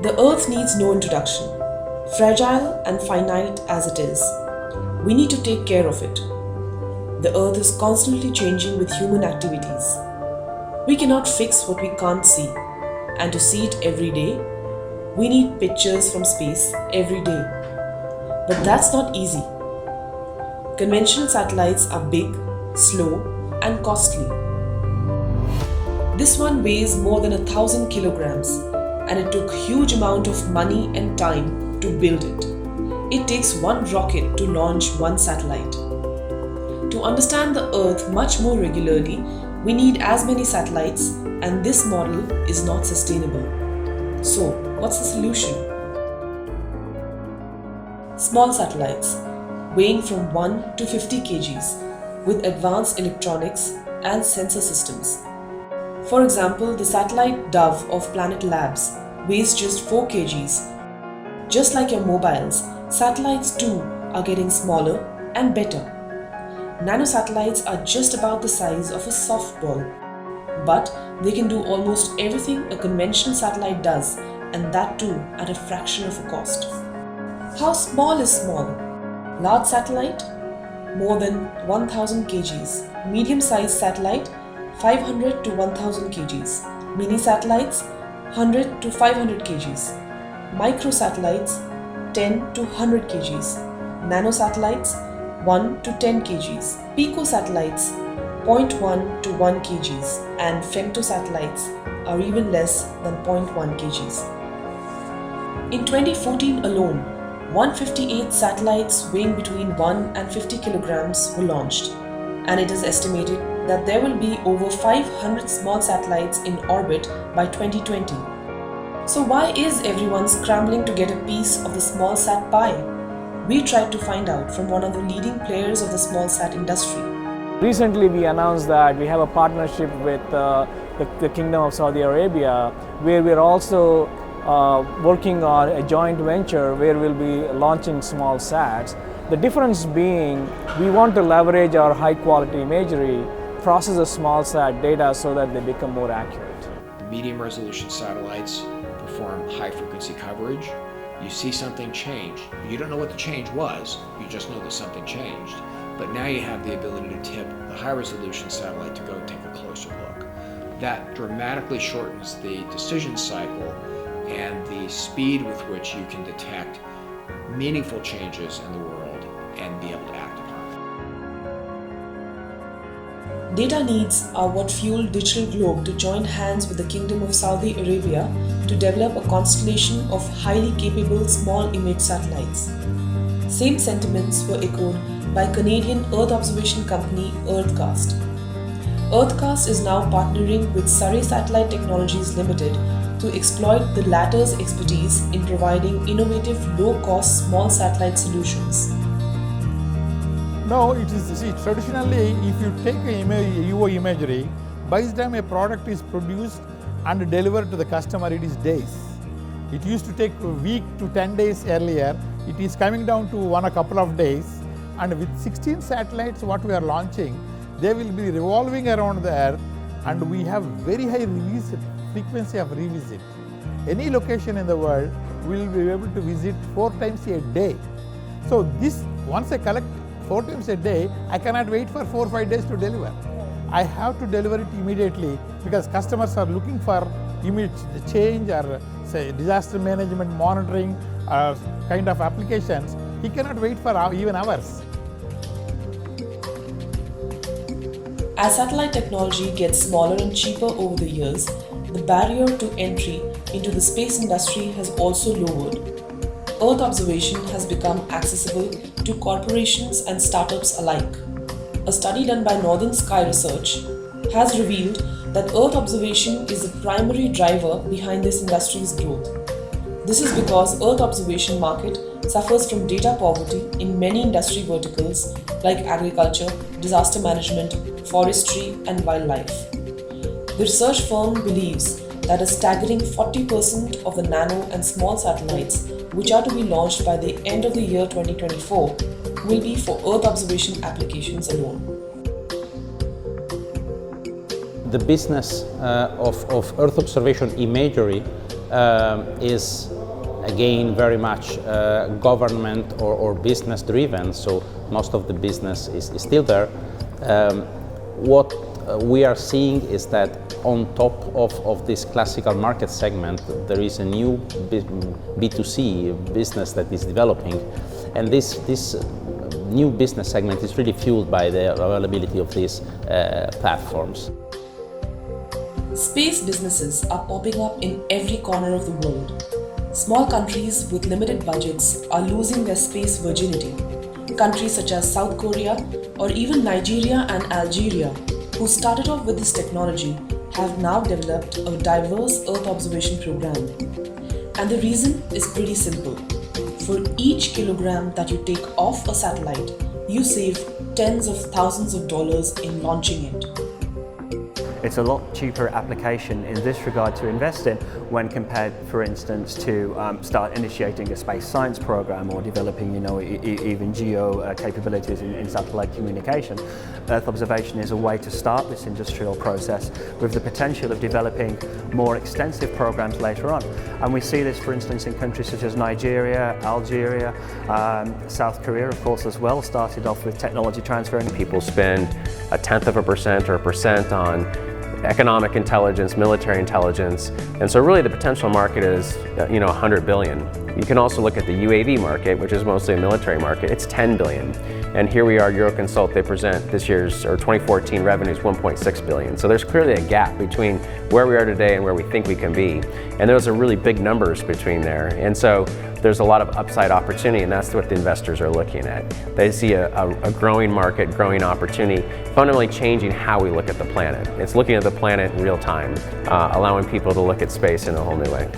The Earth needs no introduction. Fragile and finite as it is, we need to take care of it. The Earth is constantly changing with human activities. We cannot fix what we can't see, and to see it every day, we need pictures from space every day. But that's not easy. Conventional satellites are big, slow, and costly. This one weighs more than 1,000 kilograms, and it took huge amount of money and time to build it. It takes one rocket to launch one satellite. To understand the Earth much more regularly, we need as many satellites, and this model is not sustainable. So, what's the solution? Small satellites, weighing from 1 to 50 kgs, with advanced electronics and sensor systems. For example, the satellite Dove of Planet Labs weighs just 4 kgs. Just like your mobiles, satellites too are getting smaller and better. Nanosatellites are just about the size of a softball, but they can do almost everything a conventional satellite does, and that too at a fraction of a cost. How small is small? Large satellite? More than 1000 kgs. Medium-sized satellite? 500 to 1000 kgs. Mini satellites? 100 to 500 kgs. Micro satellites? 10 to 100 kgs. Nano satellites? 1 to 10 kgs. Pico satellites? 0.1 to 1 kgs. And femto satellites are even less than 0.1 kgs. In 2014 alone, 158 satellites weighing between 1 and 50 kilograms were launched, and it is estimated that there will be over 500 small satellites in orbit by 2020. So why is everyone scrambling to get a piece of the small sat pie? We tried to find out from one of the leading players of the small sat industry. Recently we announced that we have a partnership with the Kingdom of Saudi Arabia, where we're also working on a joint venture where we'll be launching small sats. The difference being, we want to leverage our high quality imagery, process the small sat data so that they become more accurate. Medium resolution satellites perform high frequency coverage. You see something change. You don't know what the change was, you just know that something changed. But now you have the ability to tip the high resolution satellite to go take a closer look. That dramatically shortens the decision cycle and the speed with which you can detect meaningful changes in the world and be able to act upon them. Data needs are what fueled Digital Globe to join hands with the Kingdom of Saudi Arabia to develop a constellation of highly capable small image satellites. Same sentiments were echoed by Canadian Earth observation company EarthCast. EarthCast is now partnering with Surrey Satellite Technologies Limited to exploit the latter's expertise in providing innovative, low-cost small satellite solutions. No, it is, see, traditionally, if you take UO imagery, by the time a product is produced and delivered to the customer, it is days. It used to take a week to 10 days earlier. It is coming down to a couple of days. And with 16 satellites, what we are launching, they will be revolving around the Earth, and we have very high frequency of revisit. Any location in the world will be able to visit 4 times a day. So this, once I collect 4 times a day, I cannot wait for 4 or 5 days to deliver. I have to deliver it immediately because customers are looking for image change or say disaster management monitoring kind of applications. He cannot wait for even hours. As satellite technology gets smaller and cheaper over the years, the barrier to entry into the space industry has also lowered. Earth observation has become accessible to corporations and startups alike. A study done by Northern Sky Research has revealed that Earth observation is the primary driver behind this industry's growth. This is because Earth observation market suffers from data poverty in many industry verticals like agriculture, disaster management, forestry, and wildlife. The research firm believes that a staggering 40% of the nano and small satellites which are to be launched by the end of the year 2024 will be for Earth observation applications alone. The business of Earth observation imagery is again very much government or business driven, so most of the business is still there. What we are seeing is that on top of this classical market segment, there is a new B2C business that is developing, and this new business segment is really fueled by the availability of these platforms. Space businesses are popping up in every corner of the world. Small countries with limited budgets are losing their space virginity. Countries such as South Korea or even Nigeria and Algeria, who started off with this technology, have now developed a diverse Earth observation program. And the reason is pretty simple. For each kilogram that you take off a satellite, you save tens of thousands of dollars in launching it. It's a lot cheaper application in this regard to invest in when compared, for instance, to start initiating a space science program or developing, even geo capabilities in satellite communication. Earth observation is a way to start this industrial process with the potential of developing more extensive programs later on. And we see this, for instance, in countries such as Nigeria, Algeria, South Korea, of course, as well, started off with technology transfer. People spend 0.1% or 1% on economic intelligence, military intelligence, and so really the potential market is 100 billion. You can also look at the UAV market, which is mostly a military market. It's 10 billion. And here we are, Euroconsult, they present this year's or 2014 revenues 1.6 billion. So there's clearly a gap between where we are today and where we think we can be. And those are really big numbers between there. And so there's a lot of upside opportunity, and that's what the investors are looking at. They see a growing market, growing opportunity, fundamentally changing how we look at the planet. It's looking at the planet in real time, allowing people to look at space in a whole new way.